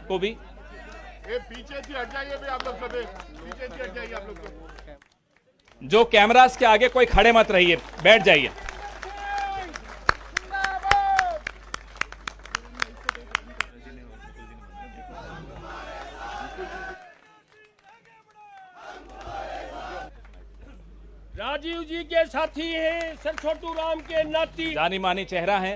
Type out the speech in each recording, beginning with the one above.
को भी। पीछे से हट जाइए भी आप लोग, सब पीछे से हट जाइए आप लोग। जो कैमरास के आगे कोई खड़े मत रहिए, बैठ जाइए। राजीव जी के साथी हैं, सर छोटू राम के नाती। जानी मानी चेहरा है।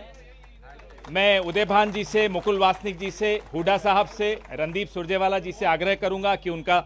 मैं उदय भान जी से, मुकुल वासनिक जी से, हुडा साहब से, रणदीप सुरजेवाला जी से आग्रह करूंगा कि उनका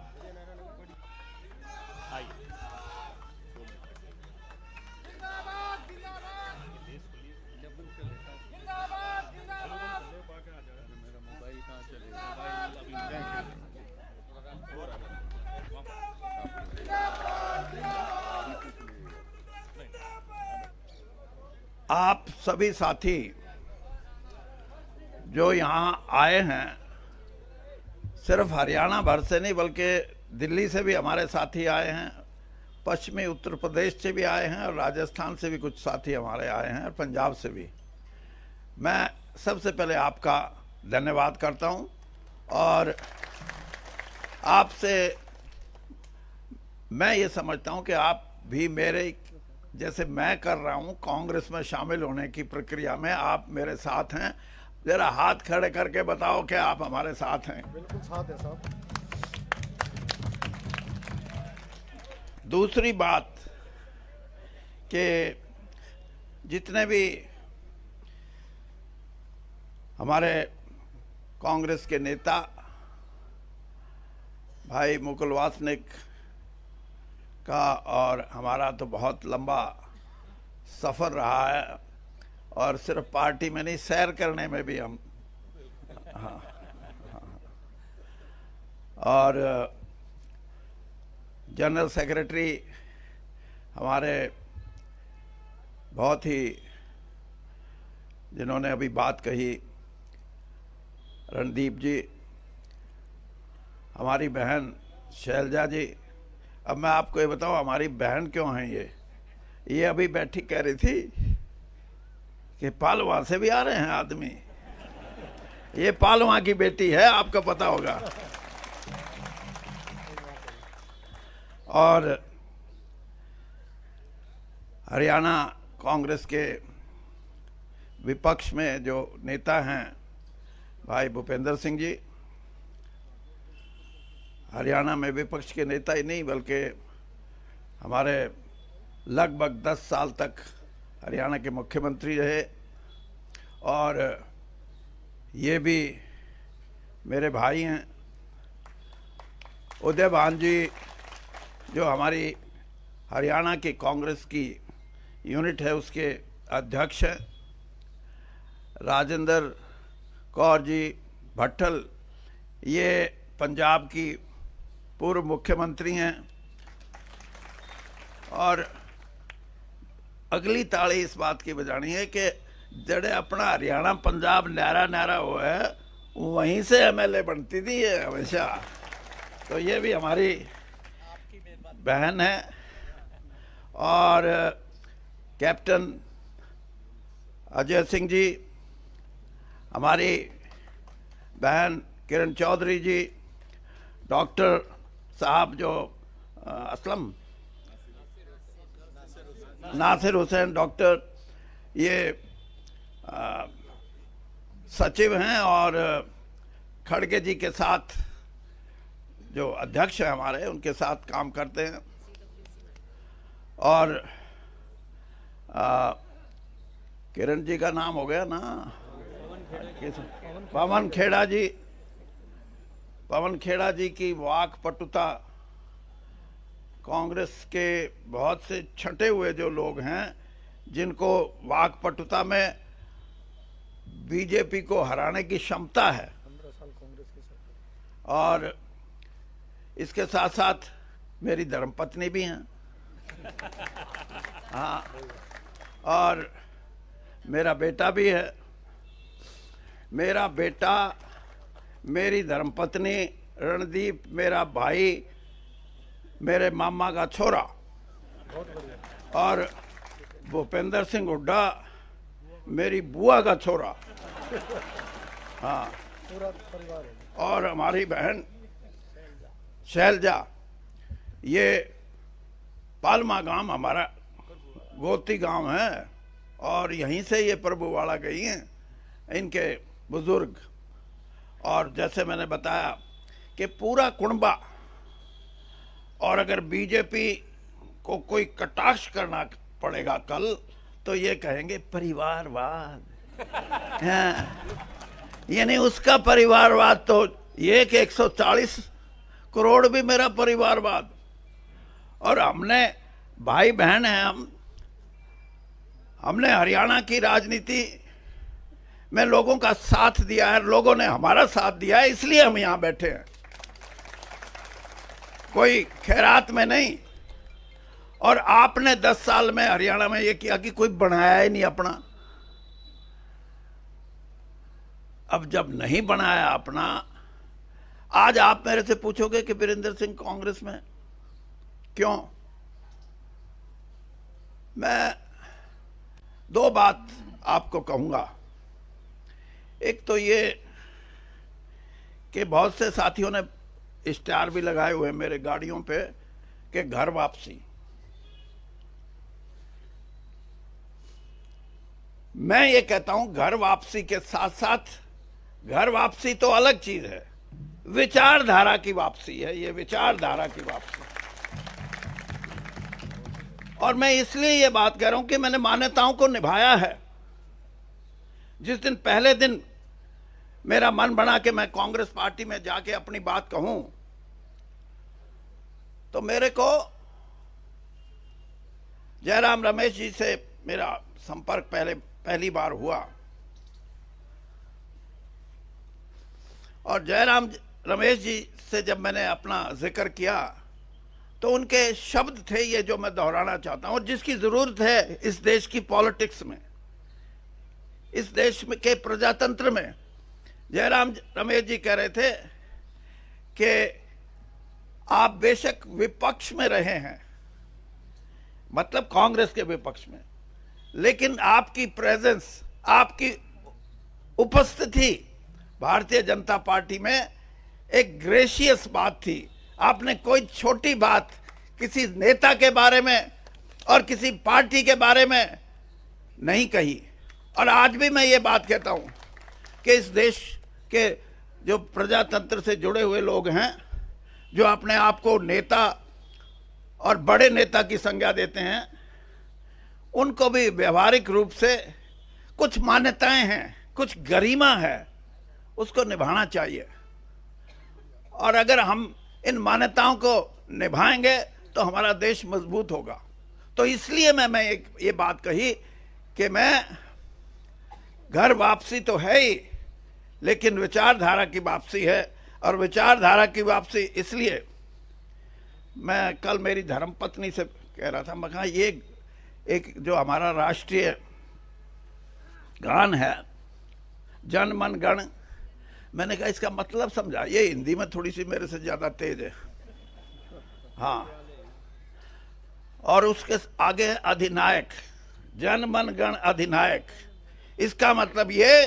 आप सभी साथी जो यहाँ आए हैं, सिर्फ हरियाणा भर से नहीं बल्कि दिल्ली से भी हमारे साथी आए हैं, पश्चिमी उत्तर प्रदेश से भी आए हैं और राजस्थान से भी कुछ साथी हमारे आए हैं और पंजाब से भी। मैं सबसे पहले आपका धन्यवाद करता हूँ और आपसे मैं ये समझता हूँ कि आप भी मेरे जैसे मैं कर रहा हूँ कांग्रेस में शामिल होने की प्रक्रिया में आप मेरे साथ हैं। जरा हाथ खड़े करके बताओ कि आप हमारे साथ हैं। बिल्कुल साथ है साहब। दूसरी बात कि जितने भी हमारे कांग्रेस के नेता भाई मुकुल वासनिक का और हमारा तो बहुत लंबा सफ़र रहा है और सिर्फ पार्टी में नहीं, सैर करने में भी हम हाँ। और जनरल सेक्रेटरी हमारे बहुत ही जिन्होंने अभी बात कही, रणदीप जी, हमारी बहन शैलजा जी। अब मैं आपको ये बताऊं हमारी बहन क्यों हैं ये अभी बैठी कह रही थी कि पालवा से भी आ रहे हैं आदमी। ये पालवा की बेटी है, आपको पता होगा। और हरियाणा कांग्रेस के विपक्ष में जो नेता हैं भाई भूपेंद्र सिंह जी, हरियाणा में विपक्ष के नेता ही नहीं बल्कि हमारे लगभग 10 साल तक हरियाणा के मुख्यमंत्री रहे और ये भी मेरे भाई हैं। उदय भान जी जो हमारी हरियाणा की कांग्रेस की यूनिट है उसके अध्यक्ष हैं। राजेंद्र कौर जी भट्टल ये पंजाब की पूर्व मुख्यमंत्री हैं। और अगली ताड़ी इस बात की बजानी है कि जड़े अपना हरियाणा पंजाब न्यारा न्यारा हुआ है वहीं से एमएलए बनती थी ये हमेशा। तो ये भी हमारी बहन है। और कैप्टन अजय सिंह जी, हमारी बहन किरण चौधरी जी, डॉक्टर साहब जो असलम नासिर हुसैन डॉक्टर, ये सचिव हैं और खड़गे जी के साथ जो अध्यक्ष हैं हमारे उनके साथ काम करते हैं। और किरण जी का नाम हो गया ना, पवन खेड़ा जी। पवन खेड़ा जी की वाक पटुता, कांग्रेस के बहुत से छंटे हुए जो लोग हैं जिनको वाक पटुता में बीजेपी को हराने की क्षमता है। 15 साल कांग्रेस के साथ। और इसके साथ साथ मेरी धर्मपत्नी भी हैं। हाँ, और मेरा बेटा भी है। मेरा बेटा, मेरी धर्मपत्नी, रणदीप मेरा भाई, मेरे मामा का छोरा, और भूपेंद्र सिंह हुड्डा मेरी बुआ का छोरा। हाँ, और हमारी बहन शैलजा, ये पालमा गांव हमारा गोती गांव है और यहीं से ये प्रभुवाड़ा गई हैं इनके बुजुर्ग। और जैसे मैंने बताया कि पूरा कुणबा, और अगर बीजेपी को कोई कटाक्ष करना पड़ेगा कल तो ये कहेंगे परिवारवाद। हाँ, यानी उसका परिवारवाद तो ये कि 140 करोड़ भी मेरा परिवारवाद। और हमने भाई बहन हैं, हमने हरियाणा की राजनीति में लोगों का साथ दिया है, लोगों ने हमारा साथ दिया है, इसलिए हम यहां बैठे हैं, कोई खैरात में नहीं। और आपने 10 साल में हरियाणा में ये किया कि कोई बनाया ही नहीं अपना। अब जब नहीं बनाया अपना, आज आप मेरे से पूछोगे कि वीरेंद्र सिंह कांग्रेस में क्यों? मैं 2 बात आपको कहूंगा। एक तो ये कि बहुत से साथियों ने इश्तिहार भी लगाए हुए मेरे गाड़ियों पे कि घर वापसी। मैं ये कहता हूं घर वापसी के साथ साथ, घर वापसी तो अलग चीज है, विचारधारा की वापसी है, ये विचारधारा की वापसी। और मैं इसलिए ये बात कह रहा हूं कि मैंने मान्यताओं को निभाया है। जिस दिन पहले दिन मेरा मन बना कि मैं कांग्रेस पार्टी में जाके अपनी बात कहूं, तो मेरे को जयराम रमेश जी से मेरा संपर्क पहली बार हुआ। और जयराम रमेश जी से जब मैंने अपना जिक्र किया तो उनके शब्द थे ये जो मैं दोहराना चाहता हूं, और जिसकी जरूरत है इस देश की पॉलिटिक्स में, इस देश में के प्रजातंत्र में। जयराम रमेश जी कह रहे थे कि आप बेशक विपक्ष में रहे हैं, मतलब कांग्रेस के विपक्ष में, लेकिन आपकी प्रेजेंस, आपकी उपस्थिति भारतीय जनता पार्टी में एक ग्रेशियस बात थी। आपने कोई छोटी बात किसी नेता के बारे में और किसी पार्टी के बारे में नहीं कही। और आज भी मैं ये बात कहता हूं कि इस देश के जो प्रजातंत्र से जुड़े हुए लोग हैं, जो अपने आप को नेता और बड़े नेता की संज्ञा देते हैं, उनको भी व्यवहारिक रूप से कुछ मान्यताएं हैं, कुछ गरिमा है, उसको निभाना चाहिए। और अगर हम इन मान्यताओं को निभाएंगे तो हमारा देश मजबूत होगा। तो इसलिए मैं ये बात कही कि मैं घर वापसी तो है ही, लेकिन विचारधारा की वापसी है। और विचारधारा की वापसी इसलिए, मैं कल मेरी धर्मपत्नी से कह रहा था, मैं कहा ये एक जो हमारा राष्ट्रीय गान है जन मन गण, मैंने कहा इसका मतलब समझा। ये हिंदी में थोड़ी सी मेरे से ज्यादा तेज है, हाँ। और उसके आगे है अधिनायक, जन मन गण अधिनायक। इसका मतलब ये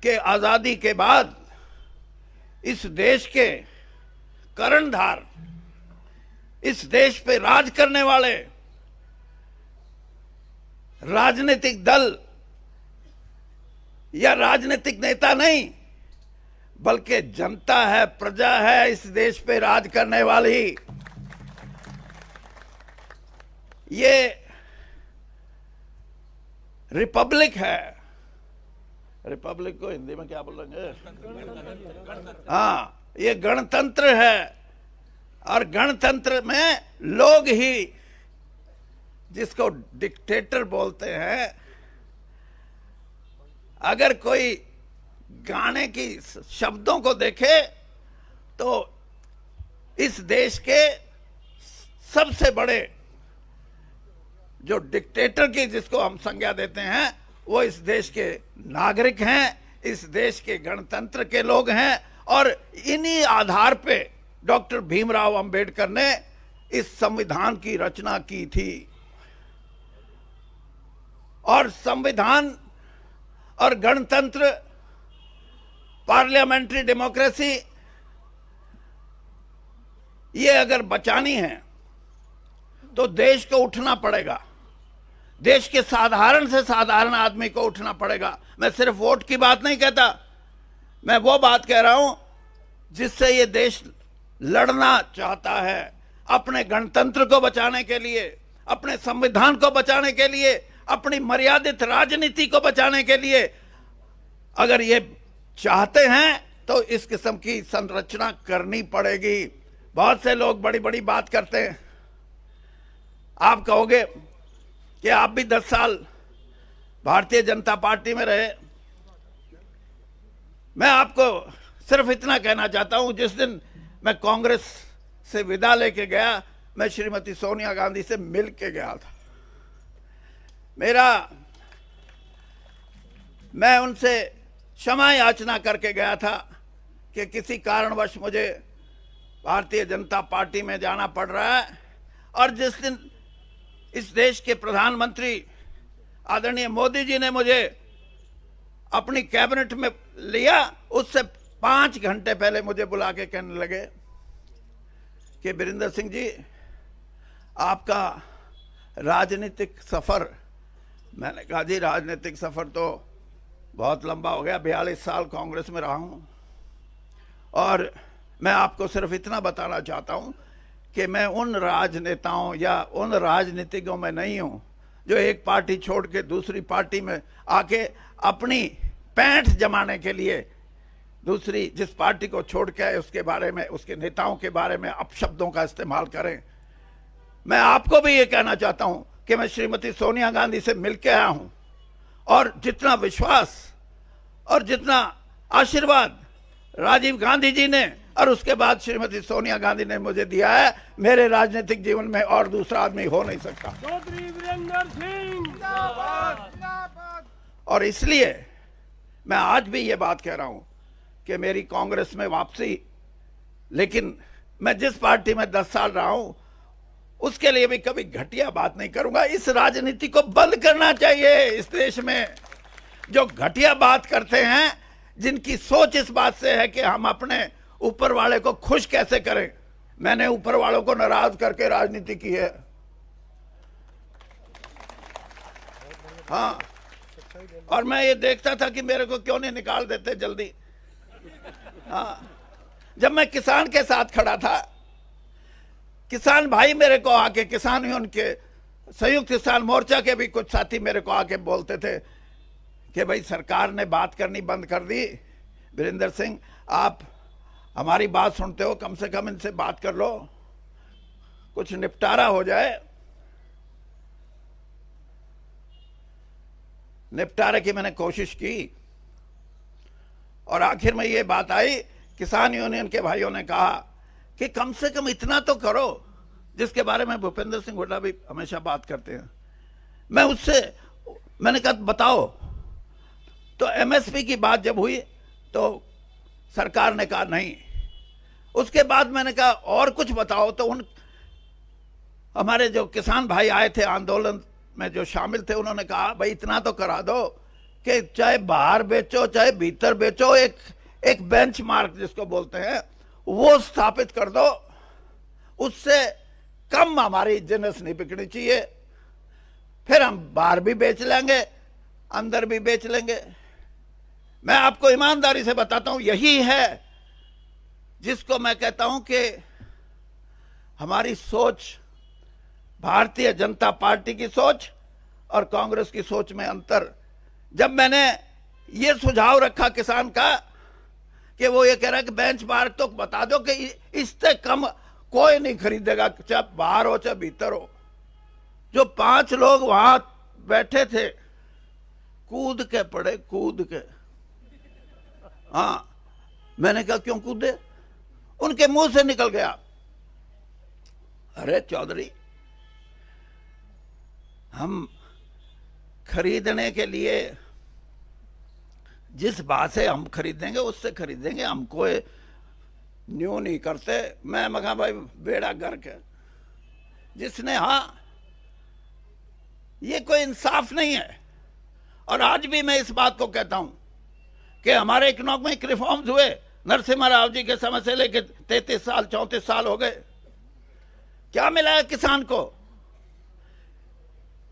कि आजादी के बाद इस देश के कर्णधार, इस देश पे राज करने वाले राजनीतिक दल या राजनीतिक नेता नहीं, बल्कि जनता है, प्रजा है इस देश पे राज करने वाली। ये रिपब्लिक है। रिपब्लिक को हिंदी में क्या बोलेंगे? हाँ, ये गणतंत्र है। और गणतंत्र में लोग ही, जिसको डिक्टेटर बोलते हैं, अगर कोई गाने की शब्दों को देखे तो इस देश के सबसे बड़े जो डिक्टेटर की जिसको हम संज्ञा देते हैं, वो इस देश के नागरिक हैं, इस देश के गणतंत्र के लोग हैं। और इन्हीं आधार पे डॉक्टर भीमराव अंबेडकर ने इस संविधान की रचना की थी। और संविधान और गणतंत्र पार्लियामेंट्री डेमोक्रेसी ये अगर बचानी है तो देश को उठना पड़ेगा, देश के साधारण से साधारण आदमी को उठना पड़ेगा। मैं सिर्फ वोट की बात नहीं कहता, मैं वो बात कह रहा हूं जिससे ये देश लड़ना चाहता है, अपने गणतंत्र को बचाने के लिए, अपने संविधान को बचाने के लिए, अपनी मर्यादित राजनीति को बचाने के लिए। अगर ये चाहते हैं तो इस किस्म की संरचना करनी पड़ेगी। बहुत से लोग बड़ी बड़ी बात करते हैं। आप कहोगे कि आप भी 10 साल भारतीय जनता पार्टी में रहे। मैं आपको सिर्फ इतना कहना चाहता हूं, जिस दिन मैं कांग्रेस से विदा लेके गया, मैं श्रीमती सोनिया गांधी से मिल के गया था। मैं उनसे क्षमा याचना करके गया था कि किसी कारणवश मुझे भारतीय जनता पार्टी में जाना पड़ रहा है। और जिस दिन इस देश के प्रधानमंत्री आदरणीय मोदी जी ने मुझे अपनी कैबिनेट में लिया, उससे 5 घंटे पहले मुझे बुला के कहने लगे कि वीरेंद्र सिंह जी, आपका राजनीतिक सफर। मैंने कहा जी, राजनीतिक सफर तो बहुत लंबा हो गया, 42 साल कांग्रेस में रहा हूं, और मैं आपको सिर्फ इतना बताना चाहता हूं कि मैं उन राजनेताओं या उन राजनीतिज्ञों में नहीं हूं जो एक पार्टी छोड़ के दूसरी पार्टी में आके अपनी पैंठ जमाने के लिए दूसरी जिस पार्टी को छोड़ के आए उसके बारे में, उसके नेताओं के बारे में अपशब्दों का इस्तेमाल करें। मैं आपको भी ये कहना चाहता हूं कि मैं श्रीमती सोनिया गांधी से मिलकर आया हूं, और जितना विश्वास और जितना आशीर्वाद राजीव गांधी जी ने और उसके बाद श्रीमती सोनिया गांधी ने मुझे दिया है, मेरे राजनीतिक जीवन में और दूसरा आदमी हो नहीं सकता। चौधरी वीरेंद्र सिंह। और इसलिए मैं आज भी ये बात कह रहा हूं कि मेरी कांग्रेस में वापसी, लेकिन मैं जिस पार्टी में 10 साल रहा हूं उसके लिए भी कभी घटिया बात नहीं करूंगा। इस राजनीति को बंद करना चाहिए। इस देश में जो घटिया बात करते हैं, जिनकी सोच इस बात से है कि हम अपने ऊपर वाले को खुश कैसे करें। मैंने ऊपर वालों को नाराज करके राजनीति की है। हाँ, और मैं ये देखता था कि मेरे को क्यों नहीं निकाल देते जल्दी। हाँ, जब मैं किसान के साथ खड़ा था, किसान भाई मेरे को आके, किसान यूनियन के संयुक्त किसान मोर्चा के भी कुछ साथी मेरे को आके बोलते थे कि भाई सरकार ने बात करनी बंद कर दी, वीरेंद्र सिंह आप हमारी बात सुनते हो, कम से कम इनसे बात कर लो, कुछ निपटारा हो जाए। निपटारे की मैंने कोशिश की और आखिर में ये बात आई, किसान यूनियन के भाइयों ने कहा कि कम से कम इतना तो करो, जिसके बारे में भूपेंद्र सिंह हुड्डा भी हमेशा बात करते हैं। मैंने कहा बताओ। तो एमएसपी की बात जब हुई तो सरकार ने कहा नहीं। उसके बाद मैंने कहा और कुछ बताओ, तो हमारे जो किसान भाई आए थे आंदोलन में जो शामिल थे, उन्होंने कहा भाई इतना तो करा दो कि चाहे बाहर बेचो चाहे भीतर बेचो, एक बेंचमार्क जिसको बोलते हैं वो स्थापित कर दो, उससे कम हमारी जिन्स नहीं बिकनी चाहिए, फिर हम बाहर भी बेच लेंगे अंदर भी बेच लेंगे। मैं आपको ईमानदारी से बताता हूं, यही है जिसको मैं कहता हूं कि हमारी सोच, भारतीय जनता पार्टी की सोच और कांग्रेस की सोच में अंतर। जब मैंने ये सुझाव रखा किसान का कि वो ये कह रहा है कि बेंचमार्क तो बता दो कि इससे कम कोई नहीं खरीदेगा, चाहे बाहर हो चाहे भीतर हो। जो 5 लोग वहां बैठे थे कूद के पड़े, कूद के। हाँ, मैंने कहा क्यों कूदे? उनके मुंह से निकल गया, अरे चौधरी हम खरीदने के लिए जिस बात से हम खरीदेंगे उससे खरीदेंगे, हम कोई न्यू नहीं करते। मैं मगा भाई बेड़ा गर्क है जिसने, हाँ ये कोई इंसाफ नहीं है। और आज भी मैं इस बात को कहता हूं कि हमारे इकोनॉमिक रिफॉर्म्स हुए नरसिम्हा राव जी के समय से लेकर 33 साल 34 साल हो गए। क्या मिला है किसान को,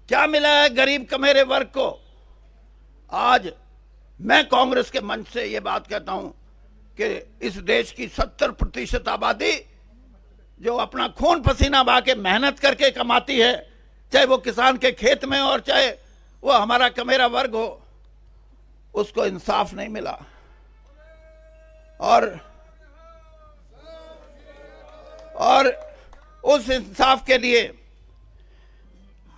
क्या मिला है गरीब कमेरे वर्ग को? आज मैं कांग्रेस के मंच से ये बात कहता हूं कि इस देश की 70% आबादी जो अपना खून पसीना बहा के मेहनत करके कमाती है, चाहे वो किसान के खेत में और चाहे वो हमारा कमेरा वर्ग हो, उसको इंसाफ नहीं मिला। और उस इंसाफ के लिए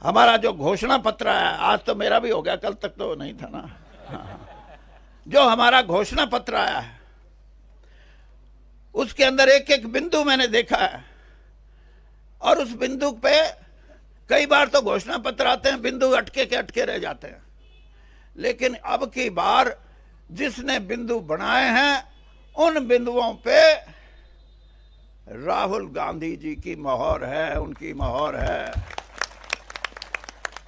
हमारा जो घोषणा पत्र है, आज तो मेरा भी हो गया, कल तक तो नहीं था ना, जो हमारा घोषणा पत्र आया है उसके अंदर एक एक बिंदु मैंने देखा है, और उस बिंदु पे कई बार तो घोषणा पत्र आते हैं बिंदु अटके के अटके रह जाते हैं, लेकिन अब की बार जिसने बिंदु बनाए हैं उन बिंदुओं पे राहुल गांधी जी की मोहर है, उनकी मोहर है।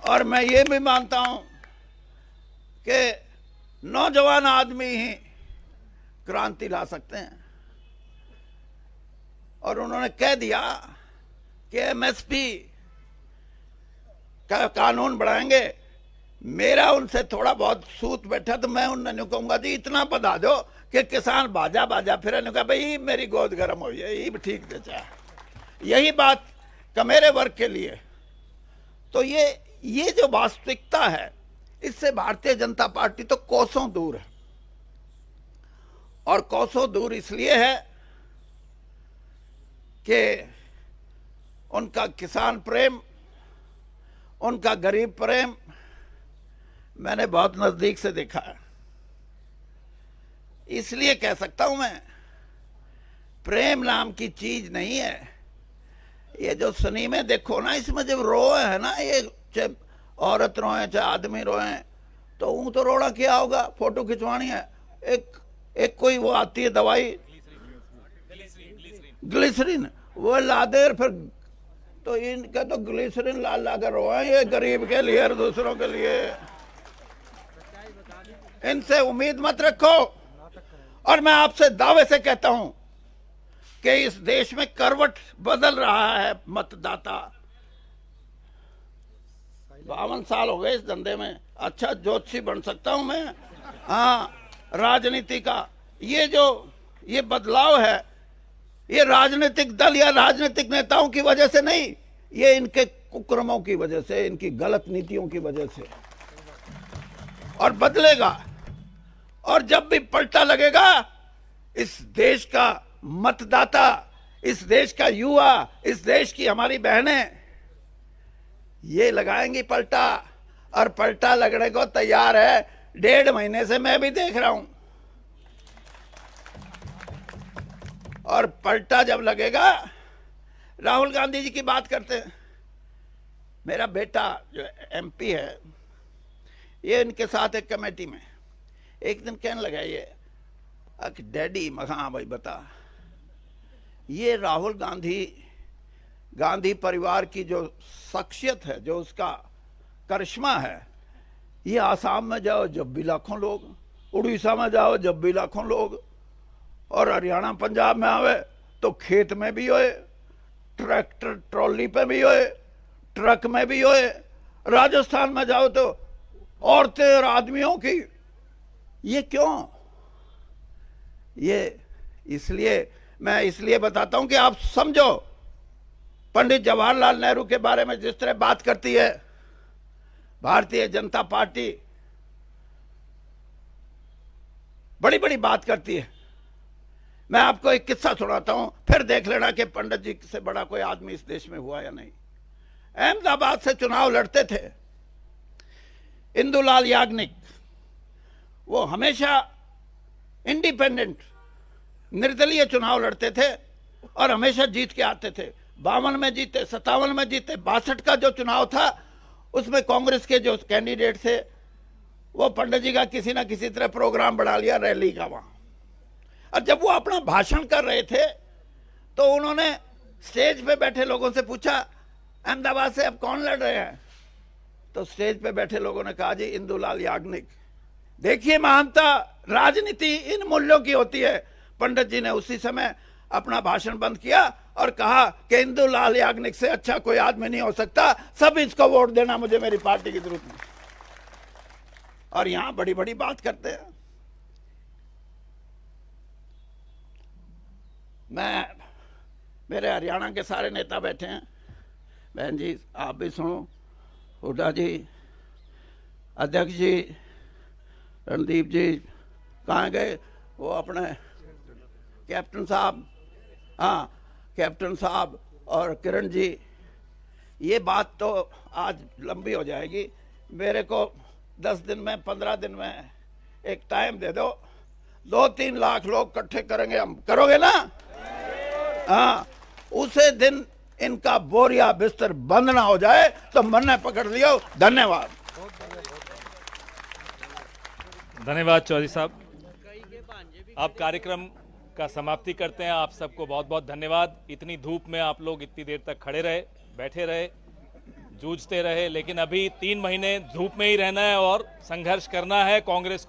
और मैं ये भी मानता हूं कि नौजवान आदमी ही क्रांति ला सकते हैं, और उन्होंने कह दिया कि एमएसपी का कानून बढ़ाएंगे। मेरा उनसे थोड़ा बहुत सूत बैठा तो मैं उन्होंने कहूंगा जी इतना बता दो कि किसान बाजा बाजा फिर कहा भाई मेरी गोद गर्म हो जाए, ये ठीक दे चाहे। यही बात कमेरे वर्ग के लिए। तो ये जो वास्तविकता है, इससे भारतीय जनता पार्टी तो कोसों दूर है, और कोसों दूर इसलिए है कि उनका किसान प्रेम, उनका गरीब प्रेम मैंने बहुत नजदीक से देखा है। इसलिए कह सकता हूं मैं, प्रेम नाम की चीज नहीं है। ये जो सिनेमे देखो ना, इसमें जब रोए है ना, ये चाहे औरत रोए चाहे आदमी रोए, तो वो तो रोना क्या होगा, फोटो खिंचवानी है। एक कोई वो आती है दवाई ग्लिसरीन, वो ला दे, फिर तो इनका तो ग्लिसरीन ला ला कर रोए, ये गरीब के लिए और दूसरों के लिए। इनसे उम्मीद मत रखो। और मैं आपसे दावे से कहता हूं कि इस देश में करवट बदल रहा है मतदाता। 52 साल हो गए इस धंधे में, अच्छा ज्योतिषी बन सकता हूं मैं। हाँ, राजनीति का ये बदलाव है, ये राजनीतिक दल या राजनीतिक नेताओं की वजह से नहीं, ये इनके कुकर्मों की वजह से, इनकी गलत नीतियों की वजह से। और बदलेगा, और जब भी पलटा लगेगा, इस देश का मतदाता, इस देश का युवा, इस देश की हमारी बहनें ये लगाएंगी पलटा, और पलटा लगने को तैयार है। 1.5 महीने से मैं भी देख रहा हूं। और पलटा जब लगेगा, राहुल गांधी जी की बात करते हैं। मेरा बेटा जो एमपी है, ये इनके साथ एक कमेटी में एक दिन कहने लगा, ये डैडी, हाँ भाई बता, ये राहुल गांधी परिवार की जो शख्सियत है, जो उसका करिश्मा है, ये आसाम में जाओ जब भी लाखों लोग, उड़ीसा में जाओ जब भी लाखों लोग, और हरियाणा पंजाब में आवे तो खेत में भी होए, ट्रैक्टर ट्रॉली पे भी होए, ट्रक में भी होए। राजस्थान में जाओ तो औरतें और आदमियों की। ये क्यों? ये मैं इसलिए बताता हूं कि आप समझो, पंडित जवाहरलाल नेहरू के बारे में जिस तरह बात करती है भारतीय जनता पार्टी, बड़ी बड़ी बात करती है। मैं आपको एक किस्सा सुनाता हूं, फिर देख लेना कि पंडित जी से बड़ा कोई आदमी इस देश में हुआ या नहीं। अहमदाबाद से चुनाव लड़ते थे इंदुलाल याग्निक। वो हमेशा इंडिपेंडेंट, निर्दलीय चुनाव लड़ते थे और हमेशा जीत के आते थे। 52 में जीते, 57 में जीते। 62 का जो चुनाव था उसमें कांग्रेस के जो कैंडिडेट थे, वो पंडित जी का किसी ना किसी तरह प्रोग्राम बना लिया रैली का वहां। और जब वो अपना भाषण कर रहे थे तो उन्होंने स्टेज पे बैठे लोगों से पूछा, अहमदाबाद से अब कौन लड़ रहे हैं? तो स्टेज पे बैठे लोगों ने कहा, जी इंदुलाल याग्निक। देखिए महानता राजनीति इन मूल्यों की होती है। पंडित जी ने उसी समय अपना भाषण बंद किया और कहा कि इंदुलाल याग्निक से अच्छा कोई आदमी नहीं हो सकता, सब इसको वोट देना, मुझे मेरी पार्टी की जरूरत नहीं। और यहां बड़ी बड़ी बात करते हैं। मेरे हरियाणा के सारे नेता बैठे हैं, बहन जी आप भी सुनो, हुड्डा जी, अध्यक्ष जी, रणदीप जी कहाँ गए, वो अपने कैप्टन साहब, हाँ कैप्टन साहब और किरण जी। ये बात तो आज लंबी हो जाएगी, मेरे को 10 दिन में 15 दिन में एक टाइम दे दो, 2-3 लाख लोग इकट्ठे करेंगे हम, करोगे ना? हाँ, उसे दिन इनका बोरिया बिस्तर बंद ना हो जाए तो मन पकड़ लियो। धन्यवाद। धन्यवाद चौधरी साहब। आप कार्यक्रम का समाप्ति करते हैं। आप सबको बहुत बहुत धन्यवाद। इतनी धूप में आप लोग इतनी देर तक खड़े रहे, बैठे रहे, जूझते रहे, लेकिन अभी 3 महीने धूप में ही रहना है और संघर्ष करना है। कांग्रेस को